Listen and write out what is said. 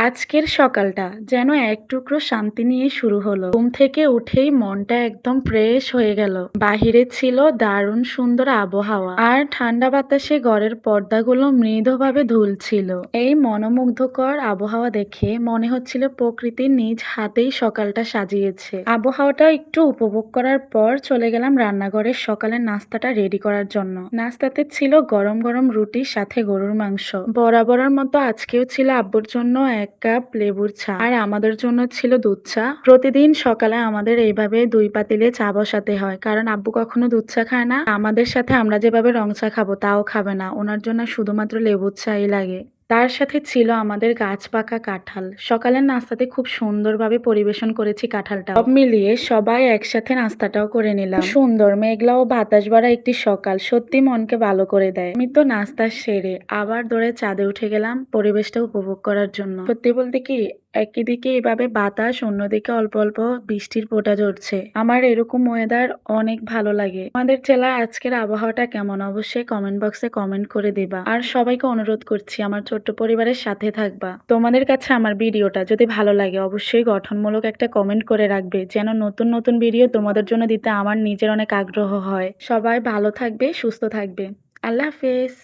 আজকের সকালটা যেন এক টুকরো শান্তি নিয়ে শুরু হলো। ঘুম থেকে উঠেই মনটা একদম ফ্রেশ হয়ে গেল। বাহিরে ছিল দারুণ সুন্দর আবহাওয়া আর ঠান্ডা বাতাসে ঘরের পর্দাগুলো মৃদুভাবে দুলছিল। এই মনোমুগ্ধকর আবহাওয়া দেখে মনে হচ্ছিল প্রকৃতির নিজ হাতেই সকালটা সাজিয়েছে। আবহাওয়াটা একটু উপভোগ করার পর চলে গেলাম রান্নাঘরে সকালের নাস্তাটা রেডি করার জন্য। নাস্তাতে ছিল গরম গরম রুটির সাথে গরুর মাংস। বরাবরের মতো আজকেও ছিল আব্বুর জন্য 1 কাপ লেবুর চা আর আমাদের জন্য ছিল দুধ চা। প্রতিদিন সকালে আমাদের এইভাবে 2 পাতিলে চা বসাতে হয়, কারণ আব্বু কখনো দুধ চা খায় না। আমাদের সাথে আমরা যেভাবে রং চা খাবো তাও খাবে না, ওনার জন্য শুধুমাত্র লেবুর চাই লাগে। তার সাথে ছিল আমাদের গাছ পাকা কাঁঠাল। সকালের নাস্তাতে খুব সুন্দরভাবে পরিবেশন করেছি কাঁঠালটা। সব মিলিয়ে সবাই একসাথে নাস্তাটাও করে নিলাম। সুন্দর মেঘলা ও বাতাস ভরা একটি সকাল সত্যি মনকে ভালো করে দেয়। আমি তো নাস্তা সেরে আবার দৌড়ে ছাদে উঠে গেলাম পরিবেশটা উপভোগ করার জন্য। সত্যি বলতে কি, একই দিকে এভাবে বাতাস, অন্যদিকে অল্প অল্প বৃষ্টির ফোঁটা ঝরছে। আমার এরকম ওয়েদার অনেক ভালো লাগে। আমাদের জেলার আজকের আবহাওয়াটা কেমন অবশ্যই কমেন্ট বক্সে কমেন্ট করে দিবা। আর সবাইকে অনুরোধ করছি আমার ছোট্ট পরিবারের সাথে থাকবা। তোমাদের কাছে আমার ভিডিওটা যদি ভালো লাগে অবশ্যই গঠনমূলক একটা কমেন্ট করে রাখবে, যেন নতুন নতুন ভিডিও তোমাদের জন্য দিতে আমার নিজের অনেক আগ্রহ হয়। সবাই ভালো থাকবে, সুস্থ থাকবে। আল্লাহ হাফেজ।